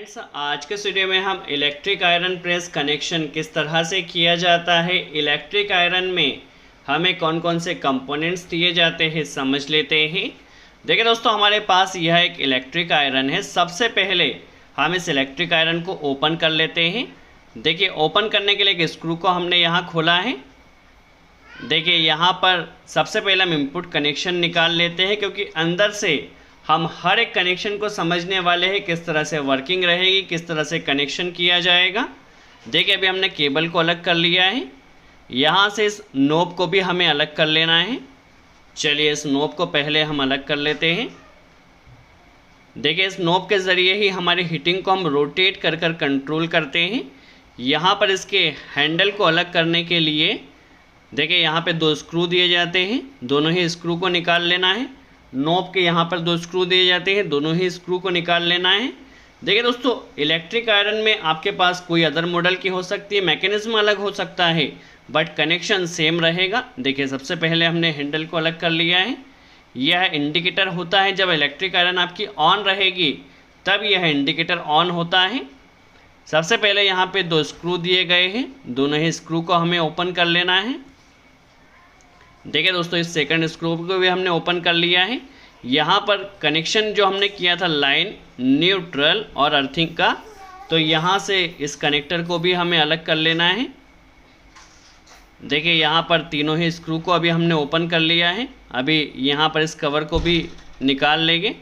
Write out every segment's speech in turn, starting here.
Friends, आज के video में हम इलेक्ट्रिक आयरन प्रेस कनेक्शन किस तरह से किया जाता है, इलेक्ट्रिक आयरन में हमें कौन कौन से कंपोनेंट्स दिए जाते हैं समझ लेते हैं। देखिए दोस्तों, हमारे पास यह एक इलेक्ट्रिक आयरन है। सबसे पहले हम इस इलेक्ट्रिक आयरन को ओपन कर लेते हैं। देखिए, ओपन करने के लिए एक स्क्रू को हमने यहाँ खोला है। देखिए, यहाँ पर सबसे पहले हम इनपुट कनेक्शन निकाल लेते हैं, क्योंकि अंदर से हम हर एक कनेक्शन को समझने वाले हैं, किस तरह से वर्किंग रहेगी, किस तरह से कनेक्शन किया जाएगा। देखिए, अभी हमने केबल को अलग कर लिया है। यहाँ से इस नोब को भी हमें अलग कर लेना है। चलिए, इस नोब को पहले हम अलग कर लेते हैं। देखिए, इस नोब के ज़रिए ही हमारी हीटिंग को हम रोटेट कर कर कंट्रोल करते हैं। यहाँ पर इसके हैंडल को अलग करने के लिए देखिए, यहाँ पे दो स्क्रू दिए जाते हैं, दोनों ही स्क्रू को निकाल लेना है। नॉब के यहाँ पर दो स्क्रू दिए जाते हैं, दोनों ही स्क्रू को निकाल लेना है। देखिए दोस्तों, इलेक्ट्रिक आयरन में आपके पास कोई अदर मॉडल की हो सकती है, मैकेनिज्म अलग हो सकता है, बट कनेक्शन सेम रहेगा। देखिए, सबसे पहले हमने हैंडल को अलग कर लिया है। यह इंडिकेटर होता है, जब इलेक्ट्रिक आयरन आपकी ऑन रहेगी तब यह इंडिकेटर ऑन होता है। सबसे पहले यहाँ पे दो स्क्रू दिए गए हैं, दोनों ही स्क्रू को हमें ओपन कर लेना है। देखिए दोस्तों, इस सेकंड स्क्रू को भी हमने ओपन कर लिया है। यहाँ पर कनेक्शन जो हमने किया था लाइन, न्यूट्रल और अर्थिंग का, तो यहाँ से इस कनेक्टर को भी हमें अलग कर लेना है। देखिए, यहाँ पर तीनों ही स्क्रू को अभी हमने ओपन कर लिया है। अभी यहाँ पर इस कवर को भी निकाल लेंगे।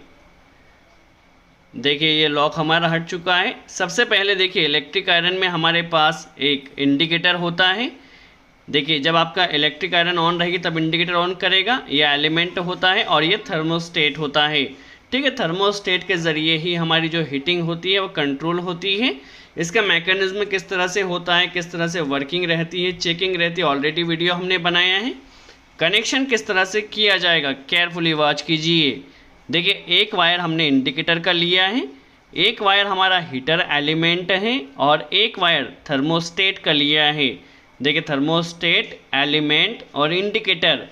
देखिए, ये लॉक हमारा हट चुका है। सबसे पहले देखिए, इलेक्ट्रिक आयरन में हमारे पास एक इंडिकेटर होता है। देखिए, जब आपका इलेक्ट्रिक आयरन ऑन रहेगी तब इंडिकेटर ऑन करेगा। यह एलिमेंट होता है और ये थर्मोस्टेट होता है। ठीक है, थर्मोस्टेट के ज़रिए ही हमारी जो हीटिंग होती है वो कंट्रोल होती है। इसका मैकेनिज्म किस तरह से होता है, किस तरह से वर्किंग रहती है, चेकिंग रहती है, ऑलरेडी वीडियो हमने बनाया है। कनेक्शन किस तरह से किया जाएगा, केयरफुली वॉच कीजिए। देखिए, एक वायर हमने इंडिकेटर का लिया है, एक वायर हमारा हीटर एलिमेंट है और एक वायर थर्मोस्टेट का लिया है। देखिए, थर्मोस्टेट, एलिमेंट और इंडिकेटर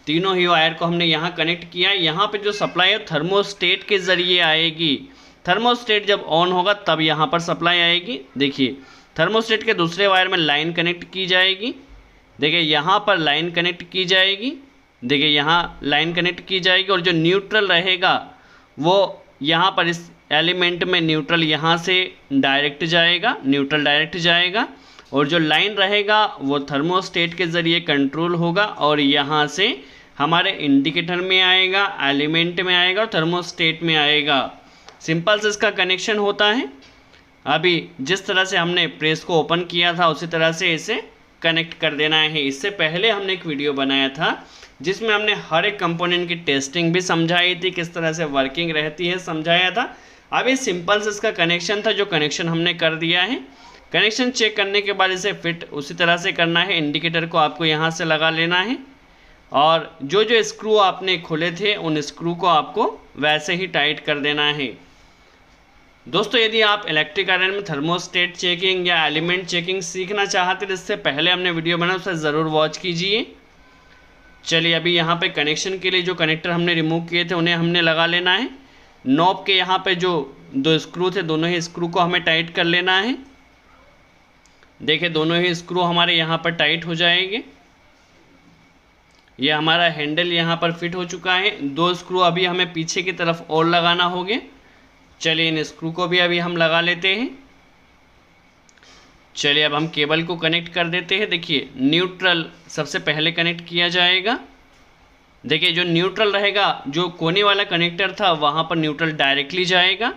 तीनों ही वायर को हमने यहाँ कनेक्ट किया। यहाँ पे जो सप्लाई है थर्मोस्टेट के ज़रिए आएगी। थर्मोस्टेट जब ऑन होगा तब यहाँ पर सप्लाई आएगी। देखिए, थर्मोस्टेट के दूसरे वायर में लाइन कनेक्ट की जाएगी। देखिए, यहाँ पर लाइन कनेक्ट की जाएगी। देखिए, यहाँ लाइन कनेक्ट की जाएगी और जो न्यूट्रल रहेगा वो यहाँ पर इस एलिमेंट में न्यूट्रल यहाँ से डायरेक्ट जाएगा, न्यूट्रल डायरेक्ट जाएगा, और जो लाइन रहेगा वो थर्मोस्टेट के ज़रिए कंट्रोल होगा और यहाँ से हमारे इंडिकेटर में आएगा, एलिमेंट में आएगा और थर्मोस्टेट में आएगा। सिंपल से इसका कनेक्शन होता है। अभी जिस तरह से हमने प्रेस को ओपन किया था उसी तरह से इसे कनेक्ट कर देना है। इससे पहले हमने एक वीडियो बनाया था जिसमें हमने हर एक कंपोनेंट की टेस्टिंग भी समझाई थी, किस तरह से वर्किंग रहती है समझाया था। अभी सिंपल से इसका कनेक्शन था, जो कनेक्शन हमने कर दिया है। कनेक्शन चेक करने के बाद इसे फिट उसी तरह से करना है। इंडिकेटर को आपको यहाँ से लगा लेना है और जो जो स्क्रू आपने खोले थे उन स्क्रू को आपको वैसे ही टाइट कर देना है। दोस्तों, यदि आप इलेक्ट्रिक आयरन में थर्मोस्टेट चेकिंग या एलिमेंट चेकिंग सीखना चाहते तो इससे पहले हमने वीडियो बनाया, उसे ज़रूर वॉच कीजिए। चलिए, अभी यहाँ पे कनेक्शन के लिए जो कनेक्टर हमने रिमूव किए थे उन्हें हमने लगा लेना है। नॉब के यहाँ पे जो दो स्क्रू थे, दोनों ही स्क्रू को हमें टाइट कर लेना है। देखिए, दोनों ही स्क्रू हमारे यहाँ पर टाइट हो जाएंगे। ये हमारा हैंडल यहाँ पर फिट हो चुका है। दो स्क्रू अभी हमें पीछे की तरफ और लगाना होंगे। चलिए, इन स्क्रू को भी अभी हम लगा लेते हैं। चलिए, अब हम केबल को कनेक्ट कर देते हैं। देखिए, न्यूट्रल सबसे पहले कनेक्ट किया जाएगा। देखिए, जो न्यूट्रल रहेगा, जो कोने वाला कनेक्टर था वहाँ पर न्यूट्रल डायरेक्टली जाएगा,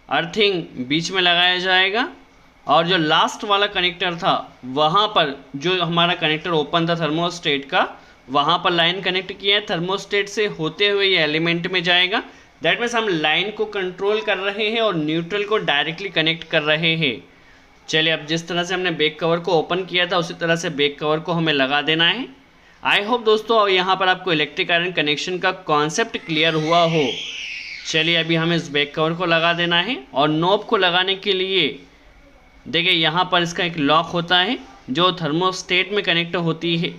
अर्थिंग बीच में लगाया जाएगा, और जो लास्ट वाला कनेक्टर था वहाँ पर जो हमारा कनेक्टर ओपन था थर्मोस्टेट का, वहाँ पर लाइन कनेक्ट किया है। थर्मोस्टेट से होते हुए ये एलिमेंट में जाएगा। दैट मीन्स हम लाइन को कंट्रोल कर रहे हैं और न्यूट्रल को डायरेक्टली कनेक्ट कर रहे हैं। चलिए, अब जिस तरह से हमने बैक कवर को ओपन किया था उसी तरह से बैक कवर को हमें लगा देना है। आई होप दोस्तों यहाँ पर आपको इलेक्ट्रिक आयरन कनेक्शन का कॉन्सेप्ट क्लियर हुआ हो। चलिए, अभी हमें इस बैक कवर को लगा देना है और नॉब को लगाने के लिए देखिए, यहाँ पर इसका एक लॉक होता है जो थर्मोस्टेट में कनेक्ट होती है।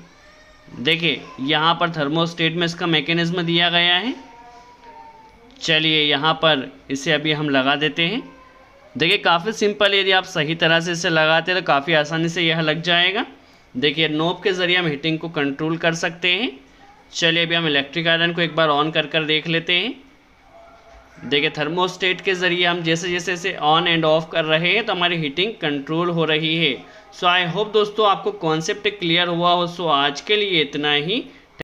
देखिए, यहाँ पर थर्मोस्टेट में इसका मैकेनिज्म दिया गया है। चलिए, यहाँ पर इसे अभी हम लगा देते हैं। देखिए काफ़ी सिंपल, यदि आप सही तरह से इसे लगाते हैं तो काफ़ी आसानी से यह लग जाएगा। देखिए नॉब के ज़रिए हम हीटिंग को कंट्रोल कर सकते हैं। चलिए अभी हम इलेक्ट्रिक आयरन को एक बार ऑन कर देख लेते हैं। देखिए थर्मोस्टेट के ज़रिए हम जैसे जैसे इसे ऑन एंड ऑफ कर रहे हैं तो हमारी हीटिंग कंट्रोल हो रही है। सो आई होप दोस्तों आपको कॉन्सेप्ट क्लियर हुआ हो। सो आज के लिए इतना ही।